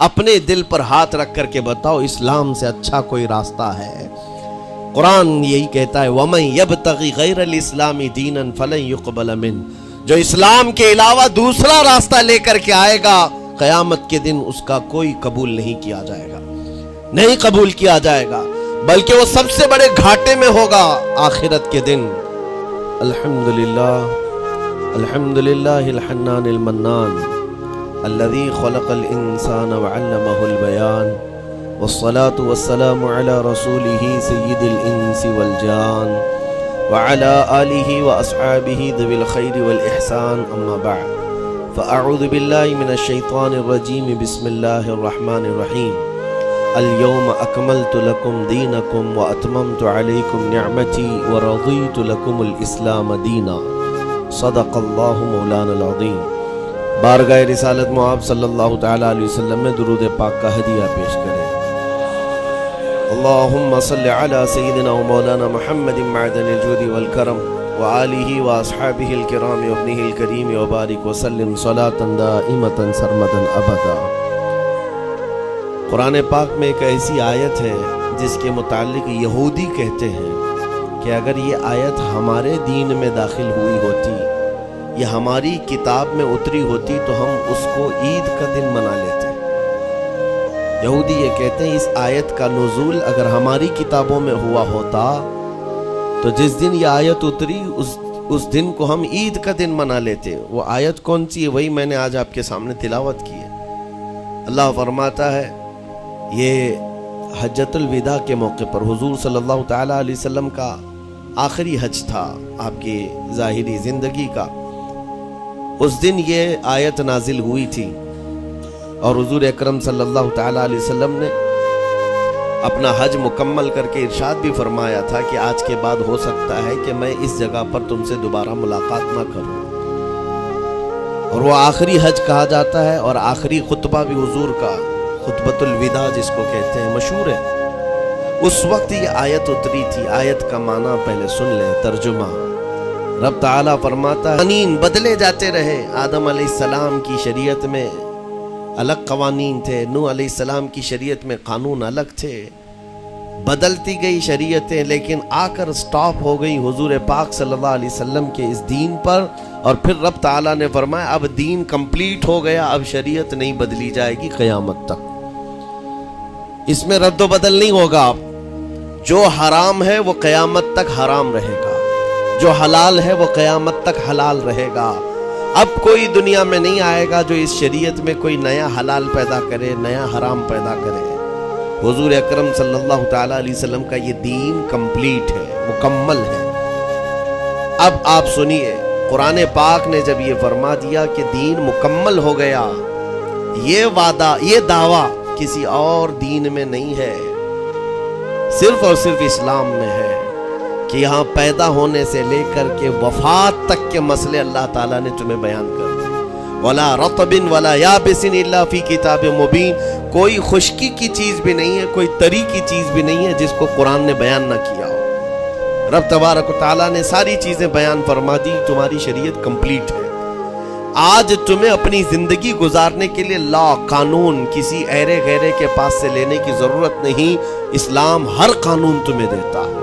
اپنے دل پر ہاتھ رکھ کر کے بتاؤ اسلام سے اچھا کوئی راستہ ہے؟ قرآن یہی کہتا ہے وَمَن يَبْتَغِ غَيْرَ الْإِسْلَامِ دِينًا فَلَن يُقْبَلَ مِنْهُ، جو اسلام کے علاوہ دوسرا راستہ لے کر کے آئے گا قیامت کے دن اس کا کوئی قبول نہیں کیا جائے گا، نہیں قبول کیا جائے گا، بلکہ وہ سب سے بڑے گھاٹے میں ہوگا آخرت کے دن۔ الحمدللہ الحمدللہ الحنان المنان الذي خلق الانسان وعلمه البيان والصلاة والسلام على رسوله سيد الانس والجان وعلى آله واصحابه ذوي الخير والاحسان، اما بعد فاعوذ بالله من الشيطان الرجيم، بسم الله الرحمن الرحيم۔ اليوم اکملت لکم دینکم واتممت علیکم نعمتی ورضیت لکم الاسلام دینا، صدق اللہ مولانا العظیم۔ بارگاہ رسالت مآب صلی اللہ تعالی علیہ وسلم میں درود پاک کا ہدیہ پیش کریں۔ اللہم صل علی سیدنا و مولانا محمد معدن الجود والکرم وآلہ واصحابہ الکرام وابنہ الکریم وبارک وسلم صلاة دائمة سرمدا ابدا۔ قرآن پاک میں ایک ایسی آیت ہے جس کے متعلق یہودی کہتے ہیں کہ اگر یہ آیت ہمارے دین میں داخل ہوئی ہوتی یا ہماری کتاب میں اتری ہوتی تو ہم اس کو عید کا دن منا لیتے۔ یہودی یہ کہتے ہیں اس آیت کا نزول اگر ہماری کتابوں میں ہوا ہوتا تو جس دن یہ آیت اتری اس دن کو ہم عید کا دن منا لیتے۔ وہ آیت کون سی ہے؟ وہی میں نے آج آپ کے سامنے تلاوت کی ہے۔ اللہ فرماتا ہے یہ حجۃ الوداع کے موقع پر حضور صلی اللہ تعالیٰ علیہ وسلم کا آخری حج تھا آپ کی ظاہری زندگی کا، اس دن یہ آیت نازل ہوئی تھی اور حضور اکرم صلی اللہ تعالیٰ علیہ وسلم نے اپنا حج مکمل کر کے ارشاد بھی فرمایا تھا کہ آج کے بعد ہو سکتا ہے کہ میں اس جگہ پر تم سے دوبارہ ملاقات نہ کروں، اور وہ آخری حج کہا جاتا ہے اور آخری خطبہ بھی حضور کا خطبۃ الوداع جس کو کہتے ہیں مشہور ہے۔ اس وقت یہ آیت اتری تھی۔ آیت کا معنی پہلے سن لیں، ترجمہ۔ رب تعالیٰ فرماتا ہے قوانین بدلے جاتے رہے۔ آدم علیہ السلام کی شریعت میں الگ قوانین تھے، نوح علیہ السلام کی شریعت میں قانون الگ تھے، بدلتی گئی شریعتیں، لیکن آ کر سٹاپ ہو گئی حضور پاک صلی اللہ علیہ وسلم کے اس دین پر، اور پھر رب تعالیٰ نے فرمایا اب دین کمپلیٹ ہو گیا، اب شریعت نہیں بدلی جائے گی قیامت تک، اس میں رد و بدل نہیں ہوگا۔ جو حرام ہے وہ قیامت تک حرام رہے گا، جو حلال ہے وہ قیامت تک حلال رہے گا۔ اب کوئی دنیا میں نہیں آئے گا جو اس شریعت میں کوئی نیا حلال پیدا کرے، نیا حرام پیدا کرے۔ حضور اکرم صلی اللہ تعالیٰ علیہ وسلم کا یہ دین کمپلیٹ ہے، مکمل ہے۔ اب آپ سنیے، قرآن پاک نے جب یہ فرما دیا کہ دین مکمل ہو گیا، یہ وعدہ، یہ دعویٰ کسی اور دین میں نہیں ہے، صرف اور صرف اسلام میں ہے کہ یہاں پیدا ہونے سے لے کر کے وفات تک کے مسئلے اللہ تعالیٰ نے تمہیں بیان کر دیے۔ وَلَا رَطْبٍ وَلَا يَابِسٍ إِلَّا فِي كِتَابٍ مُبِينٍ، کوئی خشکی کی چیز بھی نہیں ہے، کوئی تری کی چیز بھی نہیں ہے جس کو قرآن نے بیان نہ کیا ہو۔ رب تبارک و تعالیٰ نے ساری چیزیں بیان فرما دی، تمہاری شریعت کمپلیٹ ہے۔ آج تمہیں اپنی زندگی گزارنے کے لیے لا، قانون کسی ایرے غیرے کے پاس سے لینے کی ضرورت نہیں، اسلام ہر قانون تمہیں دیتا ہے،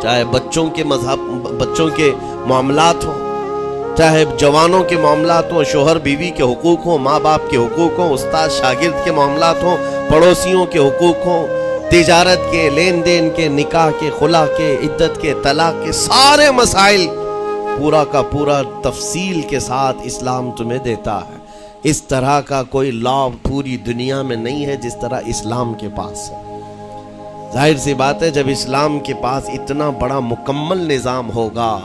چاہے بچوں کے مذہب، بچوں کے معاملات ہوں، چاہے جوانوں کے معاملات ہوں، شوہر بیوی کے حقوق ہوں، ماں باپ کے حقوق ہوں، استاد شاگرد کے معاملات ہوں، پڑوسیوں کے حقوق ہوں، تجارت کے، لین دین کے، نکاح کے، خلا کے، عدت کے، طلاق کے، سارے مسائل پورا کا پورا تفصیل کے ساتھ اسلام تمہیں دیتا ہے۔ اس طرح کا کوئی لا پوری دنیا میں نہیں ہے جس طرح اسلام کے پاس ہے۔ ظاہر سی بات ہے جب اسلام کے پاس اتنا بڑا مکمل نظام ہوگا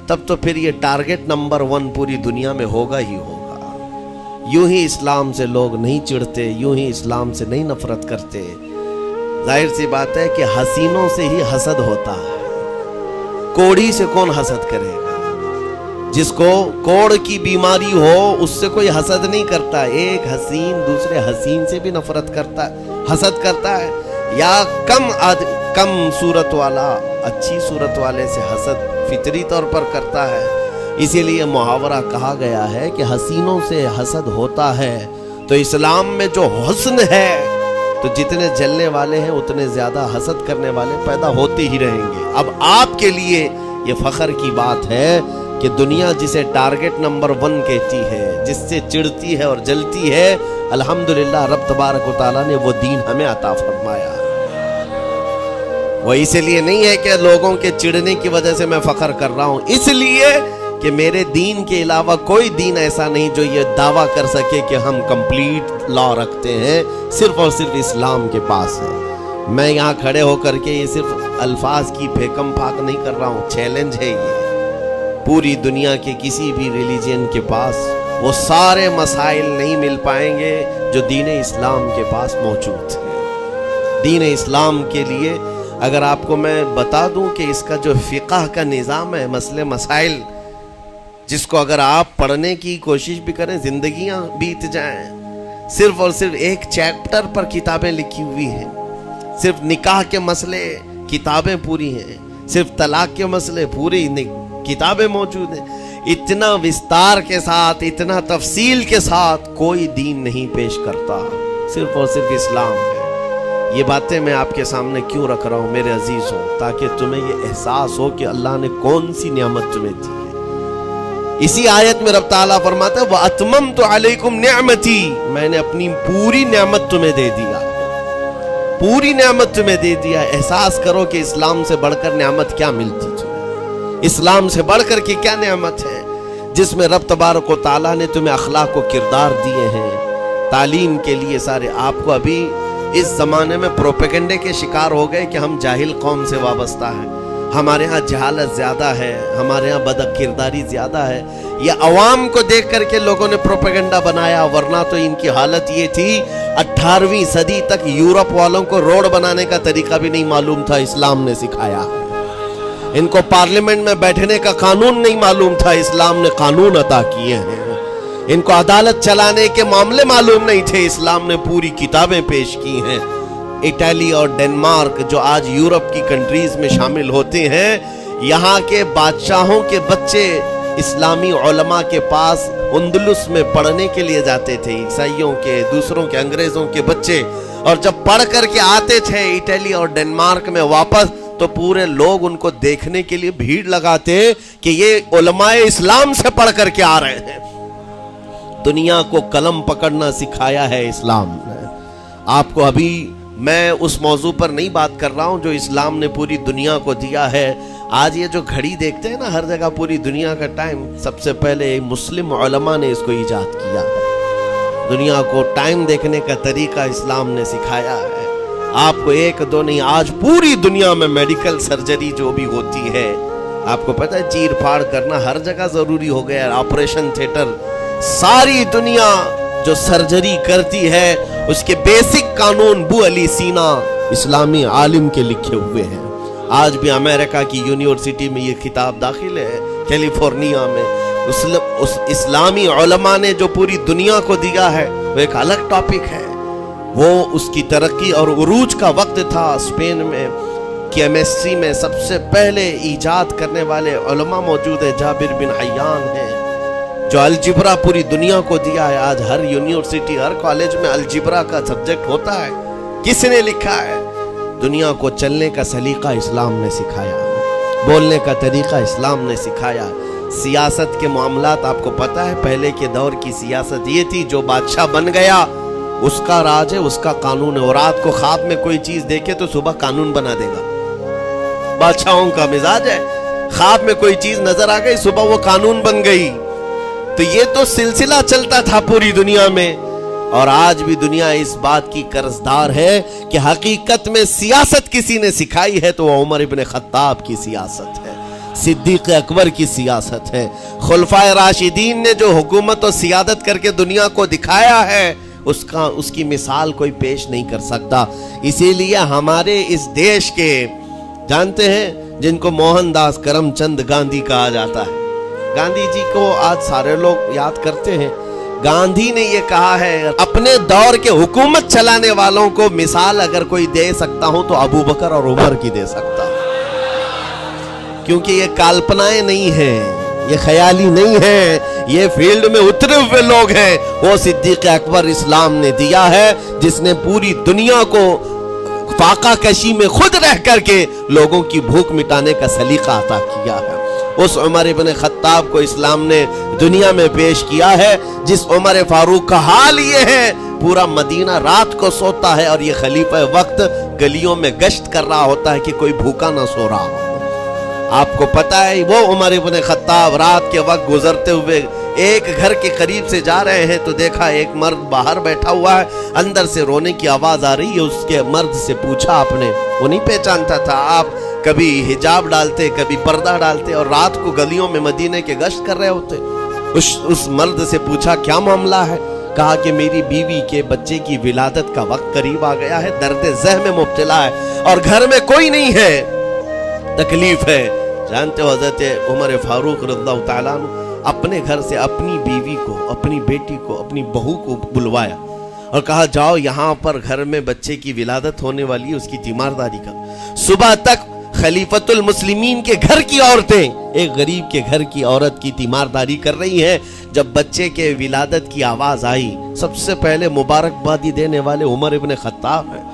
تب تو پھر یہ ٹارگٹ نمبر 1 پوری دنیا میں ہوگا ہی ہوگا۔ یوں ہی اسلام سے لوگ نہیں چڑھتے، یوں ہی اسلام سے نہیں نفرت کرتے۔ ظاہر سی بات ہے کہ حسینوں سے ہی حسد ہوتا ہے، کوڑی سے کون حسد کرے گا؟ جس کو کوڑ کی بیماری ہو اس سے کوئی حسد نہیں کرتا۔ ایک حسین دوسرے حسین سے بھی نفرت کرتا ہے، حسد کرتا ہے، یا کم صورت والا اچھی صورت والے سے حسد فطری طور پر کرتا ہے۔ اسی لیے محاورہ کہا گیا ہے کہ حسینوں سے حسد ہوتا ہے تو اسلام میں جو حسن ہے تو جتنے جلنے والے ہیں اتنے زیادہ حسد کرنے والے پیدا ہوتے ہی رہیں گے۔ اب آپ کے لیے یہ فخر کی بات ہے کہ دنیا جسے ٹارگٹ نمبر 1 کہتی ہے، جس سے چڑھتی ہے اور جلتی ہے، الحمدللہ رب تبارک و تعالیٰ نے وہ دین ہمیں عطا فرمایا۔ وہ اس لیے نہیں ہے کہ لوگوں کے چڑھنے کی وجہ سے میں فخر کر رہا ہوں، اس لیے کہ میرے دین کے علاوہ کوئی دین ایسا نہیں جو یہ دعویٰ کر سکے کہ ہم کمپلیٹ لا رکھتے ہیں، صرف اور صرف اسلام کے پاس ہے۔ میں یہاں کھڑے ہو کر کے یہ صرف الفاظ کی پھیکم پھاک نہیں کر رہا ہوں، چیلنج ہے یہ۔ پوری دنیا کے کسی بھی ریلیجن کے پاس وہ سارے مسائل نہیں مل پائیں گے جو دین اسلام کے پاس موجود ہیں۔ دین اسلام کے لیے اگر آپ کو میں بتا دوں کہ اس کا جو فقہ کا نظام ہے، مسئلے مسائل، جس کو اگر آپ پڑھنے کی کوشش بھی کریں زندگیاں بیت جائیں، صرف اور صرف ایک چیپٹر پر کتابیں لکھی ہوئی ہیں، صرف نکاح کے مسئلے کتابیں پوری ہیں، صرف طلاق کے مسئلے پوری کتابیں موجود ہیں۔ اتنا وستار کے ساتھ، اتنا تفصیل کے ساتھ کوئی دین نہیں پیش کرتا، صرف اور صرف اسلام ہے۔ یہ باتیں میں آپ کے سامنے کیوں رکھ رہا ہوں میرے عزیزوں؟ تاکہ تمہیں یہ احساس ہو کہ اللہ نے کون سی نعمت تمہیں دی ہے۔ اسی آیت میں رب تعالیٰ فرماتا ہے وَأَتْمَمْتُ عَلَيْكُمْ نِعْمَتِي، میں نے اپنی پوری نعمت تمہیں دے دیا، پوری نعمت تمہیں دے دیا۔ احساس کرو کہ اسلام سے بڑھ کر نعمت کیا ملتی تمہیں، اسلام سے بڑھ کر کی کیا نعمت ہے، جس میں رب تبارک و تعالیٰ نے تمہیں اخلاق و کردار دیے ہیں، تعلیم کے لیے سارے۔ آپ کو ابھی اس زمانے میں پروپیگنڈے کے شکار ہو گئے کہ ہم جاہل قوم سے وابستہ ہیں، ہمارے ہاں جہالت زیادہ ہے، ہمارے ہاں بد کرداری زیادہ ہے۔ یہ عوام کو دیکھ کر کے لوگوں نے پروپیگنڈا بنایا، ورنہ تو ان کی حالت یہ تھی 18ویں صدی تک یورپ والوں کو روڈ بنانے کا طریقہ بھی نہیں معلوم تھا، اسلام نے سکھایا ہے۔ ان کو پارلیمنٹ میں بیٹھنے کا قانون نہیں معلوم تھا، اسلام نے قانون عطا کیے ہیں۔ ان کو عدالت چلانے کے معاملے معلوم نہیں تھے، اسلام نے پوری کتابیں پیش کی ہیں۔ اٹلی اور ڈنمارک جو آج یورپ کی کنٹریز میں شامل ہوتے ہیں، یہاں کے بادشاہوں کے بچے اسلامی علماء کے پاس اندلس میں پڑھنے کے لیے جاتے تھے، عیسائیوں کے، دوسروں کے، انگریزوں کے بچے، اور جب پڑھ کر کے آتے تھے اٹلی اور ڈنمارک میں واپس، تو پورے لوگ ان کو دیکھنے کے لیے بھیڑ لگاتے کہ یہ علماء اسلام سے پڑھ کر کے آ رہے ہیں۔ دنیا کو قلم پکڑنا سکھایا ہے اسلام نے۔ آپ کو ابھی میں اس موضوع پر نہیں بات کر رہا ہوں جو اسلام نے پوری دنیا کو دیا ہے۔ آج یہ جو گھڑی دیکھتے ہیں نا ہر جگہ پوری دنیا کا ٹائم، سب سے پہلے مسلم علماء نے اس کو ایجاد کیا ہے۔ دنیا کو ٹائم دیکھنے کا طریقہ اسلام نے سکھایا ہے۔ آپ کو ایک دو نہیں، آج پوری دنیا میں میڈیکل سرجری جو بھی ہوتی ہے، آپ کو پتہ ہے چیر پھاڑ کرنا ہر جگہ ضروری ہو گیا ہے، آپریشن تھیٹر، ساری دنیا جو سرجری کرتی ہے اس کے بیسک قانون بو علی سینا اسلامی عالم کے لکھے ہوئے ہیں۔ آج بھی امریکہ کی یونیورسٹی میں یہ کتاب داخل ہے، کیلیفورنیا میں۔ اس اسلامی علماء نے جو پوری دنیا کو دیا ہے وہ ایک الگ ٹاپک ہے۔ وہ اس کی ترقی اور عروج کا وقت تھا۔ اسپین میں کیمسٹری میں سب سے پہلے ایجاد کرنے والے علماء موجود ہیں، جابر بن حیان ہیں، جو الجبرا پوری دنیا کو دیا ہے۔ آج ہر یونیورسٹی، ہر کالج میں الجبرا کا سبجیکٹ ہوتا ہے۔ کس نے لکھا ہے؟ دنیا کو چلنے کا سلیقہ اسلام نے سکھایا، بولنے کا طریقہ اسلام نے سکھایا۔ سیاست کے معاملات آپ کو پتہ ہے، پہلے کے دور کی سیاست یہ تھی جو بادشاہ بن گیا اس کا راج ہے، اس کا قانون ہے، اور رات کو خواب میں کوئی چیز دیکھے تو صبح قانون بنا دے گا۔ بادشاہوں کا مزاج ہے، خواب میں کوئی چیز نظر آ گئی صبح وہ قانون بن گئی۔ تو یہ تو سلسلہ چلتا تھا پوری دنیا میں، اور آج بھی دنیا اس بات کی قرضدار ہے کہ حقیقت میں سیاست کسی نے سکھائی ہے تو وہ عمر ابن خطاب کی سیاست ہے، صدیق اکبر کی سیاست ہے۔ خلفائے راشدین نے جو حکومت و سیادت کر کے دنیا کو دکھایا ہے اس کی مثال کوئی پیش نہیں کر سکتا۔ اسی لیے ہمارے اس دیش کے جانتے ہیں جن کو موہن داس کرم چند گاندھی کہا جاتا ہے، گاندھی جی کو آج سارے لوگ یاد کرتے ہیں۔ گاندھی نے یہ کہا ہے اپنے دور کے حکومت چلانے والوں کو مثال اگر کوئی دے سکتا ہوں تو ابو بکر اور عمر کی دے سکتا ہوں، کیونکہ یہ کالپنائیں نہیں ہیں، یہ خیالی نہیں ہے، یہ فیلڈ میں اترے ہوئے لوگ ہیں۔ وہ صدیق اکبر اسلام نے دیا ہے جس نے پوری دنیا کو فاقہ کشی میں خود رہ کر کے لوگوں کی بھوک مٹانے کا سلیقہ عطا کیا ہے۔ اس عمر ابن خطاب کو اسلام نے دنیا میں پیش کیا ہے جس عمر فاروق کا حال یہ ہے، پورا مدینہ رات کو سوتا ہے اور یہ خلیفہ وقت گلیوں میں گشت کر رہا ہوتا ہے کہ کوئی بھوکا نہ سو رہا ہو۔ آپ کو پتا ہے وہ عمر ابن خطاب رات کے وقت گزرتے ہوئے ایک گھر کے قریب سے جا رہے ہیں تو دیکھا ایک مرد باہر بیٹھا ہوا ہے، اندر سے رونے کی آواز آ رہی ہے۔ اس کے مرد سے پوچھا آپ نے، وہ نہیں پہچانتا تھا، آپ کبھی حجاب ڈالتے کبھی پردہ ڈالتے اور رات کو گلیوں میں مدینہ کے گشت کر رہے ہوتے۔ اس مرد سے پوچھا کیا معاملہ ہے؟ کہا کہ میری بیوی کے بچے کی ولادت کا وقت قریب آ گیا ہے، درد ذہ میں مبتلا ہے اور گھر میں کوئی نہیں ہے، تکلیف ہے۔ جانتے ہو حضرت عمر فاروق رضی اللہ تعالیٰ عنہ اپنے گھر سے اپنی بیوی کو، اپنی بیٹی کو، اپنی بہو کو بلوایا اور کہا جاؤ یہاں پر گھر میں بچے کی ولادت ہونے والی ہے، اس کی تیمارداری کر۔ صبح تک خلیفۃ المسلمین کے گھر کی عورتیں ایک غریب کے گھر کی عورت کی تیمارداری کر رہی ہیں۔ جب بچے کے ولادت کی آواز آئی، سب سے پہلے مبارکبادی دینے والے عمر ابن خطاب ہیں۔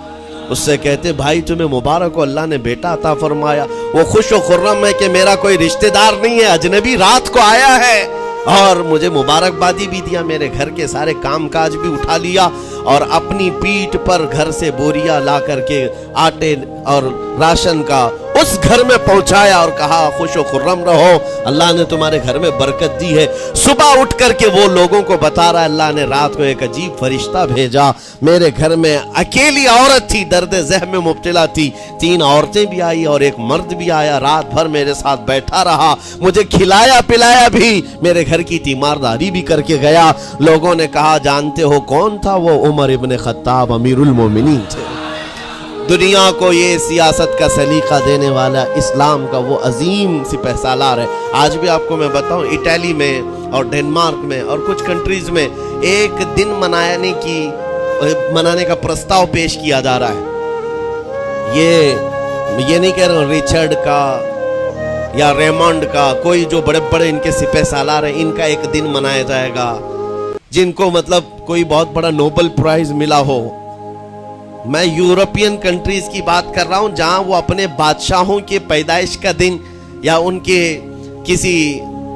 اس سے کہتے بھائی تمہیں مبارک ہو، اللہ نے بیٹا عطا فرمایا۔ وہ خوش و خرم ہے کہ میرا کوئی رشتہ دار نہیں ہے، اجنبی رات کو آیا ہے اور مجھے مبارکبادی بھی دیا، میرے گھر کے سارے کام کاج بھی اٹھا لیا اور اپنی پیٹھ پر گھر سے بوریا لا کر کے آٹے اور راشن کا اس گھر میں پہنچایا اور کہا خوش و خرم رہو، اللہ نے تمہارے گھر میں برکت دی ہے۔ صبح اٹھ کر کے وہ لوگوں کو بتا رہا ہے اللہ نے رات کو ایک عجیب فرشتہ بھیجا، میرے گھر میں اکیلی عورت تھی، درد ذہ میں مبتلا تھی، 3 عورتیں بھی آئی اور ایک مرد بھی آیا، رات بھر میرے ساتھ بیٹھا رہا، مجھے کھلایا پلایا بھی، میرے گھر کی تیمارداری بھی کر کے گیا۔ لوگوں نے کہا جانتے ہو کون تھا وہ؟ عمر ابن خطاب امیر المومنین تھے۔ دنیا کو یہ سیاست کا سلیقہ دینے والا اسلام کا وہ عظیم سپہ سالار ہے۔ آج بھی آپ کو میں بتاؤں اٹلی میں اور ڈنمارک میں اور کچھ کنٹریز میں ایک دن منانے کا پرستاؤ پیش کیا جا رہا ہے۔ یہ نہیں کہہ رہا ہوں ریچرڈ کا یا ریمنڈ کا، کوئی جو بڑے بڑے ان کے سپہ سالار ہیں ان کا ایک دن منایا جائے گا، جن کو مطلب کوئی بہت بڑا نوبل پرائز ملا ہو۔ میں یورپین کنٹریز کی بات کر رہا ہوں جہاں وہ اپنے بادشاہوں کے پیدائش کا دن یا ان کے کسی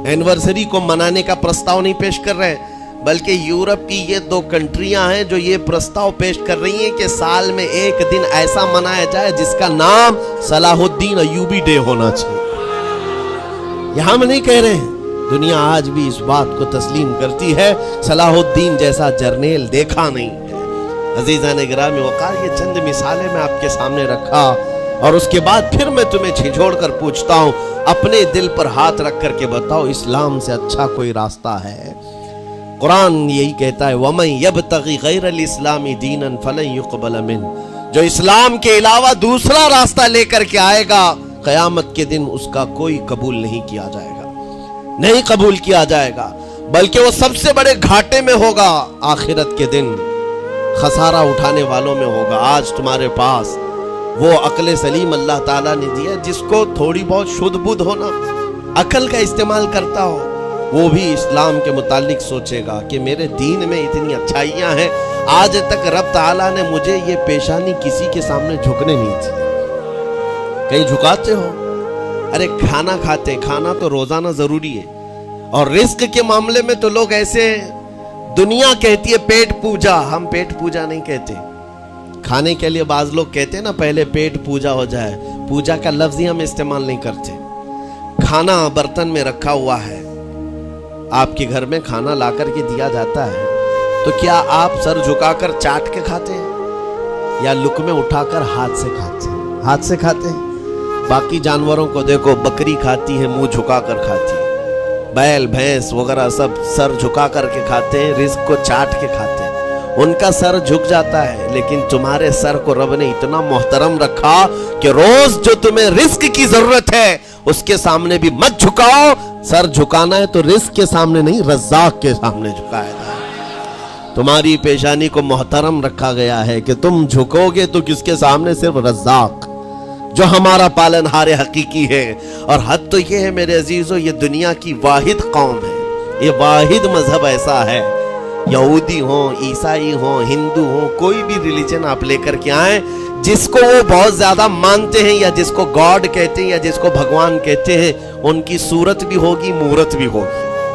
اینیورسری کو منانے کا پرستاؤ نہیں پیش کر رہے، بلکہ یورپ کی یہ 2 کنٹریاں ہیں جو یہ پرستاؤ پیش کر رہی ہیں کہ سال میں ایک دن ایسا منایا جائے جس کا نام صلاح الدین ایوبی ڈے ہونا چاہیے۔ یہاں میں نہیں کہہ رہے ہیں، دنیا آج بھی اس بات کو تسلیم کرتی ہے صلاح الدین جیسا جرنیل دیکھا نہیں ہے۔ عزیزان گرامی وقار، یہ چند مثالیں میں آپ کے سامنے رکھا اور اس کے بعد پھر میں تمہیں جھنجھوڑ کر پوچھتا ہوں، اپنے دل پر ہاتھ رکھ کر کے بتاؤ اسلام سے اچھا کوئی راستہ ہے؟ قرآن یہی کہتا ہے وَمَن يَبْتَغِ غَيْرَ الْإِسْلَامِ دِينًا فَلَن يُقْبَلَ مِنْهُ، جو اسلام کے علاوہ دوسرا راستہ لے کر کے آئے گا قیامت کے دن اس کا کوئی قبول نہیں کیا جائے گا، نہیں قبول کیا جائے گا، بلکہ وہ سب سے بڑے گھاٹے میں ہوگا، آخرت کے دن خسارہ اٹھانے والوں میں ہوگا۔ آج تمہارے پاس وہ عقل سلیم اللہ تعالیٰ نے دیا جس کو تھوڑی بہت شدھ بدھ ہونا، عقل کا استعمال کرتا ہو، وہ بھی اسلام کے متعلق سوچے گا کہ میرے دین میں اتنی اچھائیاں ہیں، آج تک رب تعالیٰ نے مجھے یہ پیشانی کسی کے سامنے جھکنے نہیں تھی۔ کہیں جھکاتے ہو؟ ارے کھانا کھاتے ہیں، کھانا تو روزانہ ضروری ہے، اور رزق کے معاملے میں تو لوگ ایسے، دنیا کہتی ہے پیٹ پوجا، ہم پیٹ پوجا نہیں کہتے۔ کھانے کے لیے بعض لوگ کہتے ہیں نا پہلے پیٹ پوجا ہو جائے، پوجا کا لفظ ہی ہم استعمال نہیں کرتے۔ کھانا برتن میں رکھا ہوا ہے، آپ کے گھر میں کھانا لا کر کے دیا جاتا ہے، تو کیا آپ سر جھکا کر چاٹ کے کھاتے ہیں یا لقمے اٹھا کر ہاتھ سے کھاتے ہیں؟ ہاتھ سے کھاتے ہیں۔ باقی جانوروں کو دیکھو، بکری کھاتی ہے منہ جھکا کر کھاتی ہے، بیل بھینس وغیرہ سب سر جھکا کر کے کھاتے ہیں، رزق کو چاٹ کے کھاتے ہیں، ان کا سر جھک جاتا ہے، لیکن تمہارے سر کو رب نے اتنا محترم رکھا کہ روز جو تمہیں رزق کی ضرورت ہے اس کے سامنے بھی مت جھکاؤ۔ سر جھکانا ہے تو رزق کے سامنے نہیں، رزاق کے سامنے جھکایا جائے۔ تمہاری پیشانی کو محترم رکھا گیا ہے کہ تم جھکو گے تو کس کے سامنے؟ صرف رزاق۔ جو ہمارا پالنہار حقیقی ہے. اور حد تو یہ ہے میرے عزیزو، یہ دنیا کی واحد قوم ہے، یہ واحد مذہب ایسا ہے، یہودی ہوں، عیسائی ہوں، ہندو ہوں، کوئی بھی ریلیجن آپ لے کر کے آئیں، جس کو وہ بہت زیادہ مانتے ہیں یا جس کو گاڈ کہتے ہیں یا جس کو بھگوان کہتے ہیں، ان کی صورت بھی ہوگی، مورت بھی ہوگی.